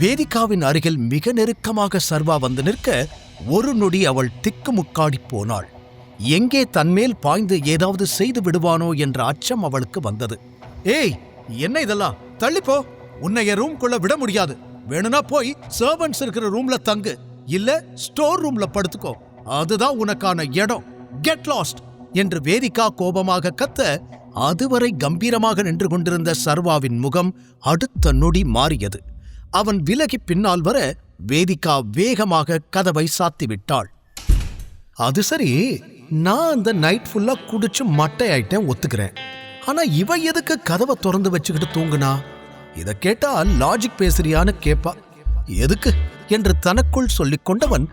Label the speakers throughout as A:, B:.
A: வேதிகாவின் அருகில் மிக நெருக்கமாக சர்வா வந்து நிற்க ஒரு நொடி அவள் திக்குமுக்காடி போனாள். எங்கே தன்மேல் பாய்ந்து ஏதாவது செய்து விடுவானோ என்ற அச்சம் அவளுக்கு வந்தது. ஏய், என்ன இதெல்லாம்? தள்ளிப்போ, உன்னை என் ரூம்குள்ள விட முடியாது. வேணும்னா போய் சர்வன்ட்ஸ் இருக்கிற ரூம்ல தங்கு, இல்ல ஸ்டோர் ரூம்ல படுத்துக்கோ, அதுதான் உனக்கான இடம். கெட் லாஸ்ட் என்று வேதிகா கோபமாக கத்த, அதுவரை கம்பீரமாக நின்று கொண்டிருந்த சர்வாவின் முகம் அடுத்த நொடி மாறியது. அவன் விலகி பின்னால் வர வேதிகா வேகமாக கதவை சாத்திவிட்டாள். அது சரி, நான் அந்த நைட் ஃபுல்லா குடிச்சு மட்டை ஆயிட்டேன், ஒத்துக்கிறேன். ஆனா இவ எதுக்கு கதவை திறந்து வச்சுக்கிட்டு தூங்குனா? இத கேட்டா லாஜிக் பேசுறியான்னு கேப்பா. எதுக்கு என்று தனக்குள் சொல்லிக் கொண்டவன்,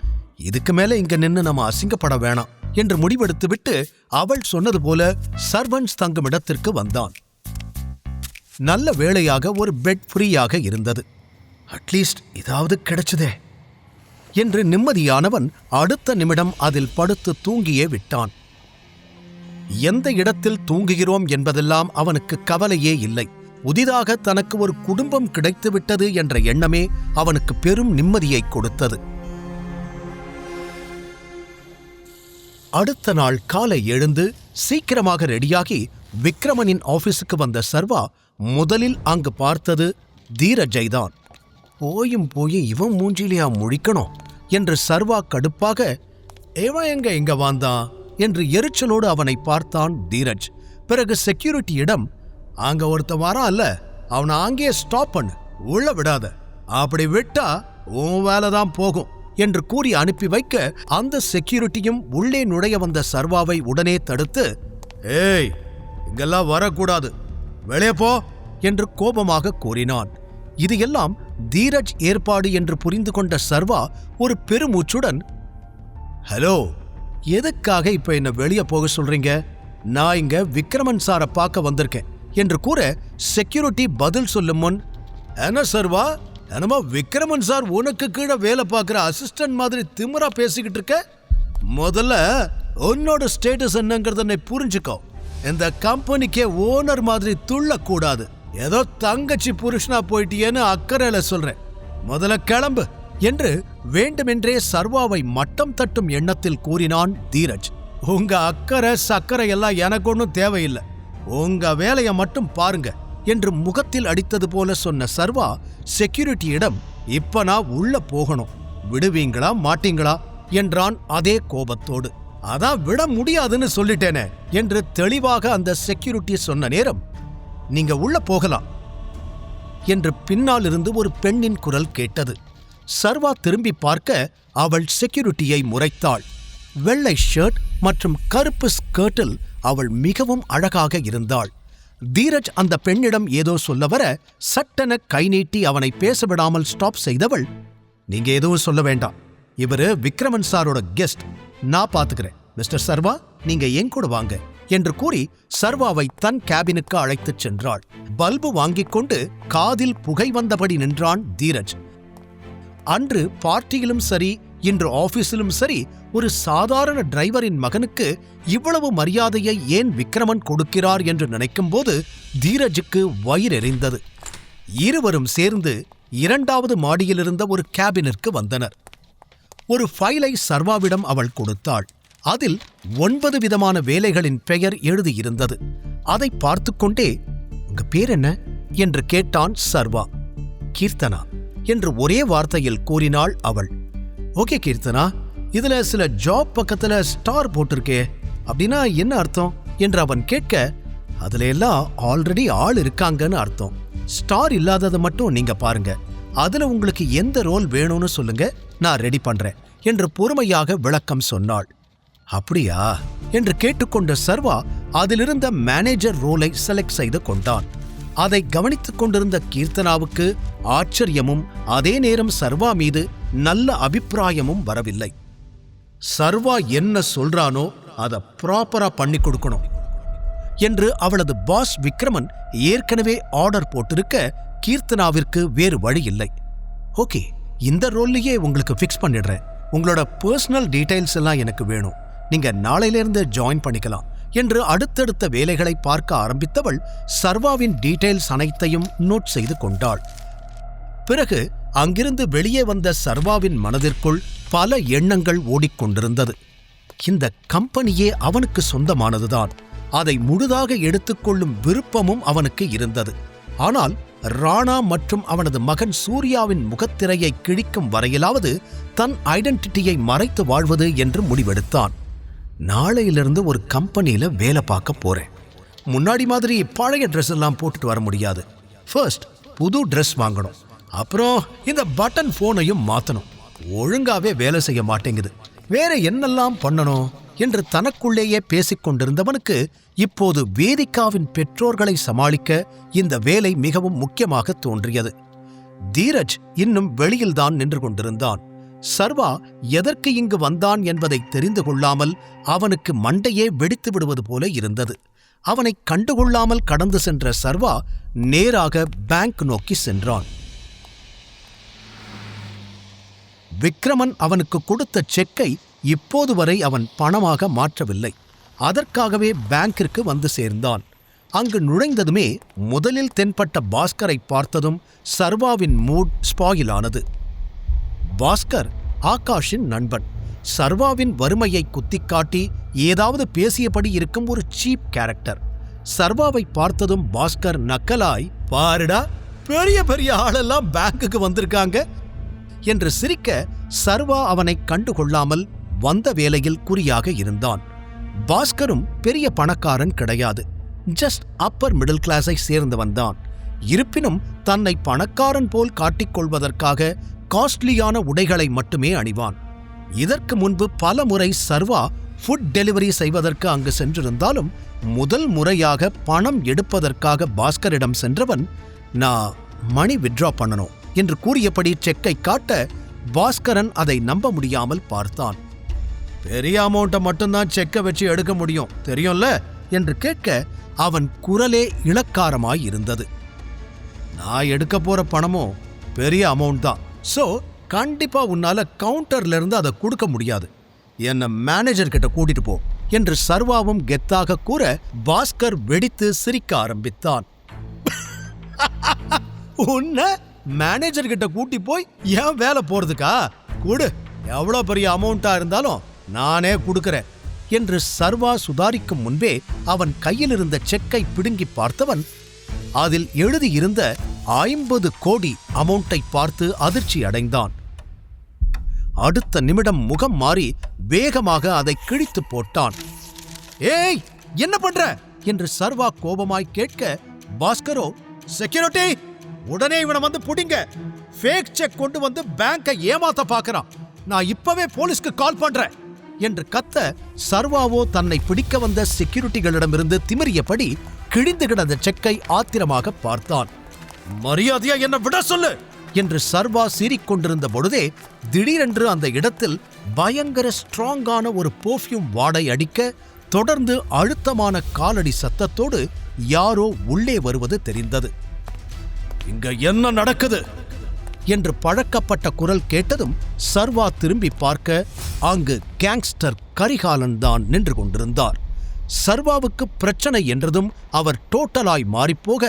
A: இதுக்கு மேல இங்க நின்னு நம்ம அசிங்கப்பட வேணாம் என்று முடிவெடுத்து விட்டு அவள் சொன்னது போல சர்வன்ட்ஸ் தங்கும் இடத்திற்கு வந்தான். நல்ல வேளையாக ஒரு பெட் ஃப்ரீயாக இருந்தது. அட்லீஸ்ட் இதாவது கிடைச்சதே என்று நிம்மதியானவன் அடுத்த நிமிடம் அதில் படுத்து தூங்கியே விட்டான். எந்த இடத்தில் தூங்குகிறோம் என்பதெல்லாம் அவனுக்கு கவலையே இல்லை. புதிதாக தனக்கு ஒரு குடும்பம் கிடைத்துவிட்டது என்ற எண்ணமே அவனுக்கு பெரும் நிம்மதியை கொடுத்தது. அடுத்த நாள் காலை எழுந்து சீக்கிரமாக ரெடியாகி விக்ரமனின் ஆபீஸுக்கு வந்த சர்வா முதலில் அங்கு பார்த்தது தீரஜைதான். போயும் இவன் மூஞ்சிலியா முழிக்கணும் என்று சர்வா கடுப்பாக, இவன் எங்க வந்தான் என்று எரிச்சலோடு அவனை பார்த்தான் தீரஜ். பிறகு செக்யூரிட்டியிடம், அங்க ஒருத்தன் வரான் அல்ல, அவனை அங்கேயே ஸ்டாப் பண்ணு, உள்ள விடாத, அப்படி விட்டா உன் வேலைதான் போகும் என்று கூறி அனுப்பி வைக்க, அந்த செக்யூரிட்டியும் உள்ளே நுழைய வந்த சர்வாவை உடனே தடுத்து, ஏய், இங்கெல்லாம் வரக்கூடாது, வெளியே போ என்று கோபமாக கூறினான். இது எல்லாம் தீரஜ் ஏற்பாடு என்று புரிந்து கொண்ட சர்வா ஒரு பெருமூச்சுடன், ஹலோ, எதுக்காக இப்ப என்ன வெளியே போக சொல்றீங்க? நான் இங்க விக்ரமன் சாரை பார்க்க வந்திருக்கேன் என்று கூற, செக்யூரிட்டி பதில் சொல்லும் முன், என்ன சர்வா, என்னமா விக்ரமன் சார் உனக்கு கீழே வேலை பார்க்கிற அசிஸ்டன்ட் மாதிரி திமிரா பேசிக்கிட்டு இருக்க? முதல்ல உன்னோட ஸ்டேட்டஸ் என்னங்கிறத புரிஞ்சுக்கோ. இந்த கம்பெனிக்கே ஓனர் மாதிரி துள்ளக்கூடாது. ஏதோ தங்கச்சி புருஷனா போயிட்டியேன்னு அக்கறையில சொல்றேன். முதல்ல கிளம்பு என்று வேண்டுமென்றே சர்வாவை மட்டம் தட்டும் எண்ணத்தில் கூறினான் தீரஜ். உங்க அக்கறை சக்கரை எல்லாம் எனக்கு ஒன்றும் தேவையில்லை, உங்க வேலையை மட்டும் பாருங்க என்று முகத்தில் அடித்தது போல சொன்ன சர்வா செக்யூரிட்டியிடம், இப்ப நான் உள்ள போகணும், விடுவீங்களா மாட்டீங்களா என்றான் அதே கோபத்தோடு. அதான் விட முடியாதுன்னு சொல்லிட்டேனே என்று தெளிவாக அந்த செக்யூரிட்டி சொன்ன நேரம், நீங்க உள்ள போகலாம் என்று பின்னால் இருந்து ஒரு பெண்ணின் குரல் கேட்டது. சர்வா திரும்பி பார்க்க அவள் செக்யூரிட்டியை முறைத்தாள். வெள்ளை ஷர்ட் மற்றும் கருப்பு ஸ்கர்ட்டில் அவள் மிகவும் அழகாக இருந்தாள். தீரஜ் அந்த பெண்ணிடம் ஏதோ சொல்ல வர சட்டென கை நீட்டி அவனை பேசவிடாமல் ஸ்டாப் செய்தவள், நீங்க எதுவும் சொல்ல வேண்டாம், இவரு விக்ரமன் சாரோட கெஸ்ட், நான் பாத்துக்கிறேன். மிஸ்டர் சர்வா, நீங்க என் கூட வாங்க என்று கூறி சர்வாவை தன் கேபினுக்கு அழைத்துச் சென்றாள். பல்பு வாங்கிக் கொண்டு காதில் புகை வந்தபடி நின்றான் தீரஜ். அன்று பார்ட்டியிலும் சரி, இன்று ஆபீஸிலும் சரி, ஒரு சாதாரண டிரைவரின் மகனுக்கு இவ்வளவு மரியாதையை ஏன் விக்ரமன் கொடுக்கிறார் என்று நினைக்கும் போது தீரஜுக்கு வயிறெறிந்தது. இருவரும் சேர்ந்து 2வது மாடியிலிருந்த ஒரு கேபினிற்கு வந்தனர். ஒரு ஃபைலை சர்வாவிடம் அவள் கொடுத்தாள். அதில் 9 விதமான வேலைகளின் பெயர் எழுதியிருந்தது. அதை பார்த்து கொண்டே, உங்க பேர் என்ன என்று கேட்டான் சர்வா. கீர்த்தனா என்று ஒரே வார்த்தையில் கூறினாள் அவள். ஓகே கீர்த்தனா, இதுல சில ஜாப் பக்கத்துல ஸ்டார் போட்டிருக்கே, அப்படின்னா என்ன அர்த்தம் என்று அவன் கேட்க, அதுல எல்லாம் ஆல்ரெடி ஆள் இருக்காங்கன்னு அர்த்தம். ஸ்டார் இல்லாததை மட்டும் நீங்க பாருங்க, அதுல உங்களுக்கு எந்த ரோல் வேணும்னு சொல்லுங்க, நான் ரெடி பண்றேன் என்று பொறுமையாக விளக்கம் சொன்னாள். அப்படியா என்று கேட்டுக்கொண்ட சர்வா அதிலிருந்த மேனேஜர் ரோலை செலக்ட் செய்து கொண்டான். அதை கவனித்துக் கொண்டிருந்த கீர்த்தனாவுக்கு ஆச்சரியமும் அதே நேரம் சர்வா மீது நல்ல அபிப்பிராயமும் வரவில்லை. சர்வா என்ன சொல்றானோ அதை ப்ராப்பரா பண்ணி கொடுக்கணும் என்று அவளது பாஸ் விக்ரமன் ஏற்கனவே ஆர்டர் போட்டிருக்க கீர்த்தனாவிற்கு வேறு வழி இல்லை. ஓகே, இந்த ரோல்லையே உங்களுக்கு ஃபிக்ஸ் பண்ணிடுறேன், உங்களோட பர்சனல் டீடைல்ஸ் எல்லாம் எனக்கு வேணும், நீங்க நாளையிலிருந்து ஜாயின் பண்ணிக்கலாம் என்று அடுத்தடுத்த வேலைகளை பார்க்க ஆரம்பித்தவள் சர்வாவின் டீடைல்ஸ் அனைத்தையும் நோட் செய்து கொண்டாள். பிறகு அங்கிருந்து வெளியே வந்த சர்வாவின் மனதிற்குள் பல எண்ணங்கள் ஓடிக்கொண்டிருந்தது. இந்த கம்பெனியே அவனுக்கு சொந்தமானதுதான். அதை முழுதாக எடுத்துக்கொள்ளும் விருப்பமும் அவனுக்கு இருந்தது. ஆனால் ராணா மற்றும் அவனது மகன் சூர்யாவின் முகத்திரையை கிழிக்கும் வரையிலாவது தன் ஐடென்டிட்டியை மறைத்து வாழ்வது என்று முடிவெடுத்தான். நாளையிலிருந்து ஒரு கம்பெனியில வேலை பார்க்க போறேன். முன்னாடி மாதிரி பழைய ட்ரெஸ் எல்லாம் போட்டுட்டு வர முடியாது. ஃபர்ஸ்ட் புது ட்ரெஸ் வாங்கணும். அப்புறம் இந்த பட்டன் போனையும் மாத்தணும். ஒழுங்காவே வேலை செய்ய மாட்டேங்குது. வேற என்னெல்லாம் பண்ணணும் என்று தனக்குள்ளேயே பேசிக் கொண்டிருந்தவனுக்கு இப்போது வேதிகாவின் பெற்றோர்களை சமாளிக்க இந்த வேலை மிகவும் முக்கியமாக தோன்றியது. தீரஜ் இன்னும் வெளியில்தான் நின்று கொண்டிருந்தான். சர்வா எதற்கு இங்கு வந்தான் என்பதை தெரிந்து கொள்ளாமல் அவனுக்கு மண்டையே வெடித்து விடுவது போல இருந்தது. அவனை கண்டுகொள்ளாமல் கடந்து சென்ற சர்வா நேராக பேங்க் நோக்கி சென்றான். விக்ரமன் அவனுக்கு கொடுத்த செக்கை இப்போது வரை அவன் பணமாக மாற்றவில்லை. அதற்காகவே பேங்கிற்கு வந்து சேர்ந்தான். அங்கு நுழைந்ததுமே முதலில் தென்பட்ட பாஸ்கரை பார்த்ததும் சர்வாவின் மூட் ஸ்பாயிலானது. பாஸ்கர் ஆகாஷின் நண்பன். சர்வாவின் வறுமையை குத்திக்காட்டி ஏதாவது பேசியபடி இருக்கும் ஒரு சீப் கேரக்டர். சர்வாவை பார்த்ததும் பாஸ்கர் நக்கலாய், பாருடா பெரிய பெரிய ஆளெல்லாம் பேங்குக்கு வந்திருக்காங்க என்று சிரிக்க, சர்வா அவனை கண்டுகொள்ளாமல் வந்த வேலையில் குறியாக இருந்தான். பாஸ்கரும் பெரிய பணக்காரன் கிடையாது. ஜஸ்ட் அப்பர் மிடில் கிளாஸை சேர்ந்தவன்தான். இருப்பினும் தன்னை பணக்காரன் போல் காட்டிக்கொள்வதற்காக காஸ்ட்லியான உடைகளை மட்டுமே அணிவான். இதற்கு முன்பு பல முறை சர்வா ஃபுட் டெலிவரி செய்வதற்கு அங்கு சென்றிருந்தாலும் முதல் முறையாக பணம் எடுப்பதற்காக பாஸ்கரிடம் சென்றவன், நான் மணி வித்ட்ரா பண்ணணும் என்று கூறியபடி செக்கை காட்ட பாஸ்கரன் அதை நம்ப முடியாமல் பார்த்தான். பெரிய அமௌண்ட்டை மட்டும்தான் செக்கை வச்சு எடுக்க முடியும் தெரியும்ல என்று கேட்க அவன் குரலே இளக்காரமாய் இருந்தது. நான் எடுக்க போற பணமும் பெரிய அமௌண்ட் தான். சோ கண்டிப்பா உன்னால கவுண்டர்ல இருந்து அதை கொடுக்க முடியாது. என்ன மேனேஜர் கிட்ட கூட்டிட்டு போ என்று சர்வாவும் கெத்தாக கூற பாஸ்கர் வெடித்து சிரிக்க ஆரம்பித்தான். உன்ன மேனேஜர் கிட்ட கூட்டி போய் ஏன் வேலை போறதுக்கா? கூடு, எவ்வளவு பெரிய அமௌண்டா இருந்தாலும் நானே கொடுக்கிறேன் என்று சர்வா சுதாரிக்கும் முன்பே அவன் கையில் இருந்த செக்கை பிடுங்கி பார்த்தவன் அதில் எழுதியிருந்த 50 கோடி அமௌண்டை பார்த்து அதிர்ச்சி அடைந்தான். அடுத்த நிமிடம் முகம் மாறி வேகமாக அதை கிழித்து போட்டான். ஏய், என்ன பண்ற என்று சர்வா கோபமாய் கேட்க, பாஸ்கரோ, செக்யூரிட்டி, உடனே இவனை வந்து புடிங்க. ஃபேக் செக் கொண்டு வந்து பேங்கை ஏமாத்த பார்க்கறான். நான் இப்பவே போலீஸ்க்கு கால் பண்றேன் என்று கத்த, சர்வாவோ தன்னை பிடிக்க வந்த செக்யூரிட்டிகளிடமிருந்து திமிரியபடி கிழிந்து கிடந்த செக்கை ஆத்திரமாக பார்த்தான். மரியாதையா என்ன விட சொல்லு என்று சர்வா சீறிக்கொண்டிருந்த பொழுதே திடீரென்று அந்த இடத்தில் பயங்கர ஸ்ட்ராங்கான ஒரு பெர்ஃப்யூம் வாடை அடிக்க, தொடர்ந்து அழுத்தமான காலடி சத்தத்தோடு யாரோ உள்ளே வருவது தெரிந்தது. இங்க என்ன நடக்குது என்று பழக்கப்பட்ட குரல் கேட்டதும் சர்வா திரும்பி பார்க்க அங்கு கேங்ஸ்டர் கரிகாலன் தான் நின்று கொண்டிருந்தார். சர்வாவுக்கு பிரச்சனை என்றதும் அவர் டோட்டலாய் மாறிப்போக,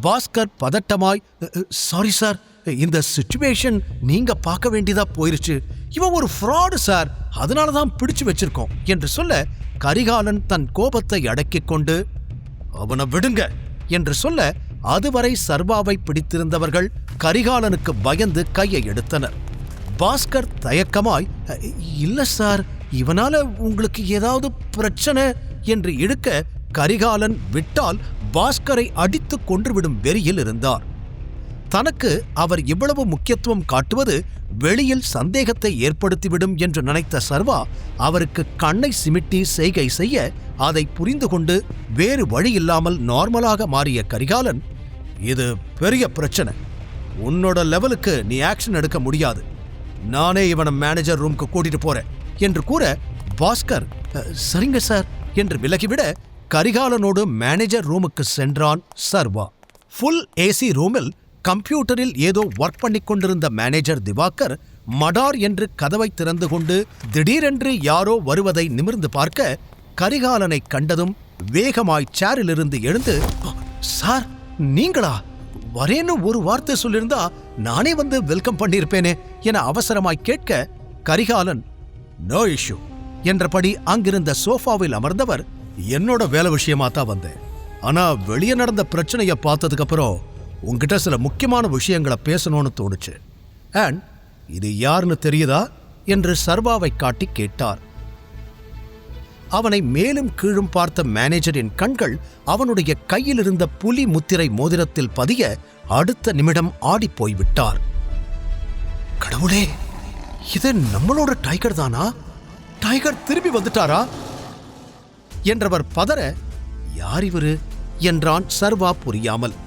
A: பாஸ்கர் பதட்டமாய், சாரி சார், இந்த சிச்சுவேஷன் நீங்க பார்க்க வேண்டியதா போயிருச்சு. இவன் ஒரு ஃப்ராடு சார், அதனாலதான் பிடிச்சு வச்சிருக்கோம் என்று சொல்ல, கரிகாலன் தன் கோபத்தை அடக்கிக் கொண்டு, அவனை விடுங்க என்று சொல்ல, அதுவரை சர்வாவை பிடித்திருந்தவர்கள் கரிகாலனுக்கு பயந்து கையை எடுத்தனர். பாஸ்கர் தயக்கமாய், இல்ல சார், இவனால உங்களுக்கு ஏதாவது பிரச்சனை என்று இழுக்க, கரிகாலன் விட்டால் பாஸ்கரை அடித்து கொன்றுவிடும் வெறியில் இருந்தார். தனக்கு அவர் இவ்வளவு முக்கியத்துவம் காட்டுவது வெளியில் சந்தேகத்தை ஏற்படுத்திவிடும் என்று நினைத்த சர்வா அவருக்கு கண்ணை சிமிட்டி செய்கை செய்ய, அதை புரிந்து கொண்டு வேறு வழியில்லாமல் நார்மலாக மாறிய கரிகாலன், இது பெரிய பிரச்சனை, உன்னோட லெவலுக்கு நீ ஆக்ஷன் எடுக்க முடியாது, நானே இவனை மேனேஜர் ரூமுக்கு கூட்டிட்டு போறேன் என்று கூற, பாஸ்கர் சரிங்க சார் என்று விலகிவிட கரிகாலனோடு மேனேஜர் ரூமுக்கு சென்றான் சர்வா. ஃபுல் ஏசி ரூமில் கம்ப்யூட்டரில் ஏதோ ஒர்க் பண்ணிக் கொண்டிருந்த மேனேஜர் திவாகர் மடார் என்று கதவை திறந்து கொண்டு திடீரென்று யாரோ வருவதை நிமிர்ந்து பார்க்க, கரிகாலனை கண்டதும் வேகமாய் சேரிலிருந்து எழுந்து, சார் நீங்களா, வரேன்னு ஒரு வார்த்தை சொல்லிருந்தா நானே வந்து வெல்கம் பண்ணியிருப்பேனே என அவசரமாய் கேட்க, கரிகாலன் நோ இஷ்யூ என்றபடி அங்கிருந்த சோஃபாவில் அமர்ந்தவர், என்னோட வேலை விஷயமா தான் வந்தேன். ஆனா வெளியே நடந்த பிரச்சனைய பார்த்ததுக்கு அப்புறம் உங்ககிட்ட சில முக்கியமான விஷயங்களை பேசணும்னு தோணுச்சு. அண்ட் இது யாருன்னு தெரியுதா என்று சர்வாவை காட்டி கேட்டார். அவனை மேலும் கீழும் பார்த்த மேனேஜரின் கண்கள் அவனுடைய கையில் இருந்த புலி முத்திரை மோதிரத்தில் பதிய அடுத்த நிமிடம் ஆடிப்போய்விட்டார். கடவுளே, இது நம்மளோட டைகர் தானா? டைகர் திரும்பி வந்துட்டாரா என்றவர் பதற, யார் இவரு என்றான் சர்வா புரியாமல்.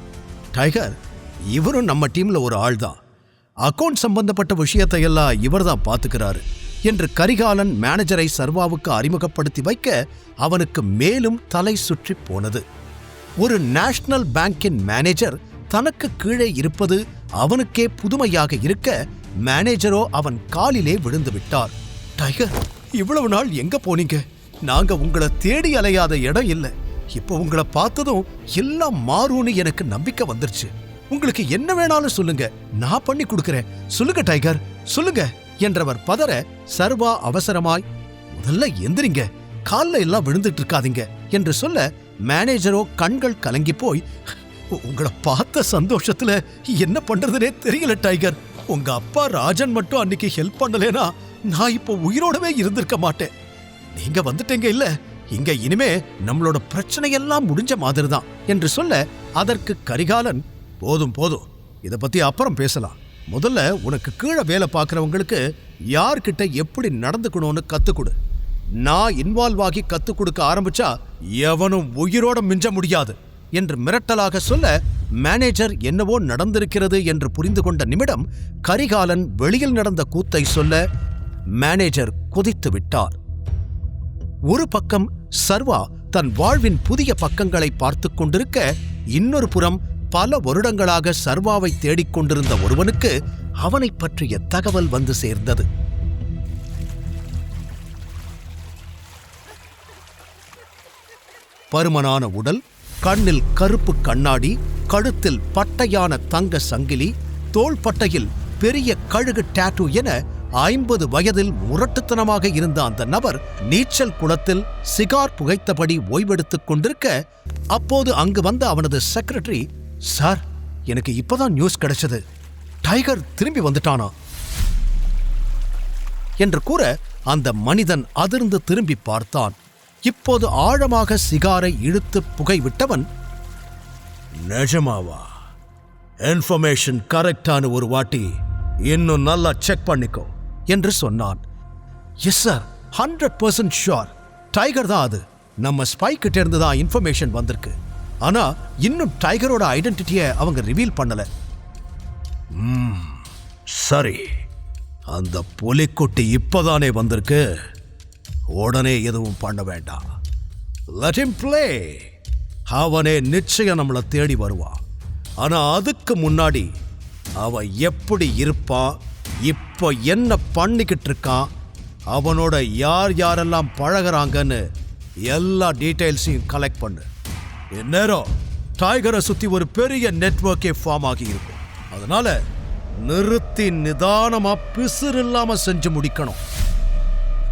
A: டைகர், இவரும் நம்ம டீம்ல ஒரு ஆள்தான். அக்கவுண்ட் சம்பந்தப்பட்ட விஷயத்தை எல்லாம் இவர்தான் பாத்துக்கிறாரு என்று கரிகாலன் மேனேஜரை சர்வாவுக்கு அறிமுகப்படுத்தி வைக்க அவனுக்கு மேலும் தலை சுற்றி போனது. ஒரு நேஷனல் பேங்கின் மேனேஜர் தனக்கு கீழே இருப்பது அவனுக்கே புதுமையாக இருக்க, மேனேஜரோ அவன் காலிலே விழுந்து விட்டார். டைகர், இவ்வளவு நாள் எங்க போனீங்க? நாங்க உங்களை தேடி அலையாத இடம் இல்லை. இப்போ உங்களை பார்த்ததும் எல்லாம் மாறும்னு எனக்கு நம்பிக்கை வந்துருச்சு. உங்களுக்கு என்ன வேணாலும் சொல்லுங்க, நான் பண்ணி கொடுக்கிறேன். சொல்லுங்க டைகர், சொல்லுங்க என்றவர் பதற, சர்வா அவசரமாய், முதல்ல எந்திரிங்க, கால்ல எல்லாம் விழுந்துட்டு இருக்காதீங்க என்று சொல்ல, மேனேஜரோ கண்கள் கலங்கி போய், உங்களை பார்த்த சந்தோஷத்துல என்ன பண்றதுனே தெரியல டைகர். உங்க அப்பா ராஜன் மட்டும் அன்னைக்கு ஹெல்ப் பண்ணலேனா நான் இப்போ உயிரோடவே இருந்திருக்க மாட்டேன். நீங்க வந்துட்டீங்க இல்ல, இங்க இனிமே நம்மளோட பிரச்சனையெல்லாம் முடிஞ்ச மாதிரி தான் என்று சொல்ல, அதற்கு கரிகாலன், போதும் போதும், இத பத்தி அப்புறம் பேசலாம். முதல்ல உனக்கு கீழே வேலை பார்க்கறவங்களுக்கு யார்கிட்ட எப்படி நடந்துக்கணும்னு கத்துக்கொடு. நான் இன்வால்வ் ஆகி கத்துக் கொடுக்க ஆரம்பிச்சா எவனும் உயிரோட மிஞ்ச முடியாது என்று மிரட்டலாக சொல்ல, மேனேஜர் என்னவோ நடந்திருக்கிறது என்று புரிந்து கொண்ட நிமிடம் கரிகாலன் வெளியில் நடந்த கூத்தை சொல்ல, மேனேஜர் கொதித்து விட்டார். ஒரு பக்கம் சர்வா தன் வாழ்வின் புதிய பக்கங்களை பார்த்து கொண்டிருக்க, இன்னொரு புறம் பல வருடங்களாக சர்வாவை தேடிக்கொண்டிருந்த ஒருவனுக்கு அவனை பற்றிய தகவல் வந்து சேர்ந்தது. பருமனான உடல், கண்ணில் கருப்பு கண்ணாடி, கழுத்தில் பட்டையான தங்க சங்கிலி, தோள்பட்டையில் பெரிய கழுகு டாட்டூ என 50 வயதில் முரட்டுத்தனமாக இருந்த அந்த நபர் நீச்சல் குளத்தில் சிகார் புகைத்தபடி ஓய்வெடுத்துக் கொண்டிருக்க, அப்போது அங்கு வந்த அவனது செக்ரட்டரி, சார், எனக்கு இப்பதான் நியூஸ் கிடைச்சது, டைகர் திரும்பி வந்துட்டானா என்று கூற, அந்த மனிதன் அதிர்ந்து திரும்பி பார்த்தான். இப்போது ஆழமாக சிகாரை இழுத்து புகை விட்டவன், நிஜமாவா? இன்ஃபர்மேஷன் கரெக்டான ஒரு வாட்டி இன்னும் நல்லா செக் பண்ணிக்கோ என்று சொன்னான். Yes sir, 100% sure. டைகர் தான் அது. நம்ம ஸ்பை கிட்ட இருந்து தான் இன்ஃபர்மேஷன் வந்திருக்கு. ஆனா இன்னும் டைகரோட ஐடென்டிட்டியை அவங்க ரிவீல் பண்ணல. சரி, அந்த புலிக்குட்டி இப்பதானே வந்திருக்கு, உடனே எதுவும் பண்ண வேண்டாம். Let him play. அவனே நிச்சயம் நம்மளை தேடி வருவான். ஆனா அதுக்கு முன்னாடி அவன் எப்படி இருப்பான், இப்போ என்ன பண்ணிக்கிட்டு இருக்கான், அவனோட யார் யாரெல்லாம் பழகிறாங்கன்னு எல்லா டீட்டெயில்ஸையும் கலெக்ட் பண்ணு. இந்நேரம் டைகரை சுத்தி ஒரு பெரிய நெட்வொர்க்கே ஃபார்ம் ஆகி இருக்கும். அதனால நிறுத்தி நிதானமா பிசுறு இல்லாம செஞ்சு முடிக்கணும்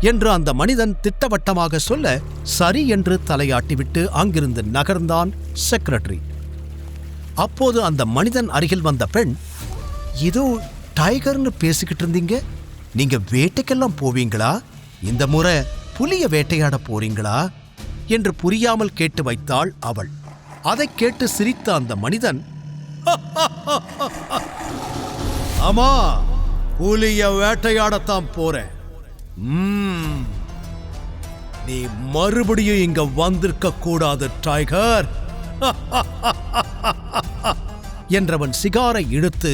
A: என்று அந்த மனிதன் திட்டவட்டமாக சொல்ல, சரி என்று தலையாட்டிவிட்டு அங்கிருந்து நகர்ந்தான் செக்ரட்டரி. அப்போது அந்த மனிதன் அருகில் வந்த பெண், இதோ டைகர்னு பேசிக்கிட்டு இருந்தீங்க, நீங்க வேட்டைக்கெல்லாம் போவீங்களா? இந்த முறை புலிய வேட்டையாட போறீங்களா என்று புரியாமல் கேட்டு வைத்தாள் அவள். அதை கேட்டு சிரித்த அந்த மனிதன், ஆமா, புலிய வேட்டையாடத்தான் போறேன். நீ மறுபடியும் இங்க வந்திருக்க கூடாது டைகர் என்றவன் சிகாரை இழுத்து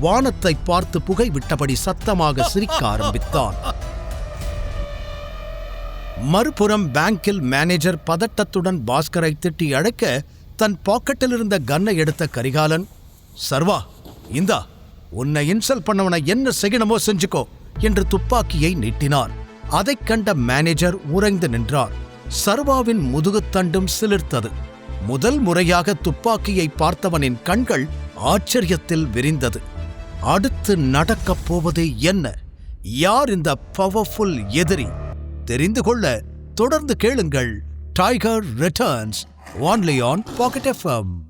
A: வானத்தை பார்த்து புகை விட்டபடி சத்தமாக சிரிக்க ஆரம்பித்தான். மறுபுறம் பேங்கில் மேனேஜர் பதட்டத்துடன் பாஸ்கரை திட்டி அழைக்க, தன் பாக்கெட்டில் இருந்த கன்னை எடுத்த கரிகாலன், சர்வா, இந்தா, உன்னை இன்சல்ட் பண்ணவனை என்ன செய்யணுமோ செஞ்சுக்கோ என்று துப்பாக்கியை நீட்டினார். அதைக் கண்ட மேனேஜர் உறைந்து நின்றார். சர்வாவின் முதுகுத்தண்டும் சிலிர்த்தது. முதல் முறையாக துப்பாக்கியை பார்த்தவனின் கண்கள் ஆச்சரியத்தில் விரிந்தது. அடுத்து நடக்கப் போவது என்ன? யார் இந்த பவர்ஃபுல் எதிரி? தெரிந்து கொள்ள தொடர்ந்து கேளுங்கள் tiger returns only on pocket FM.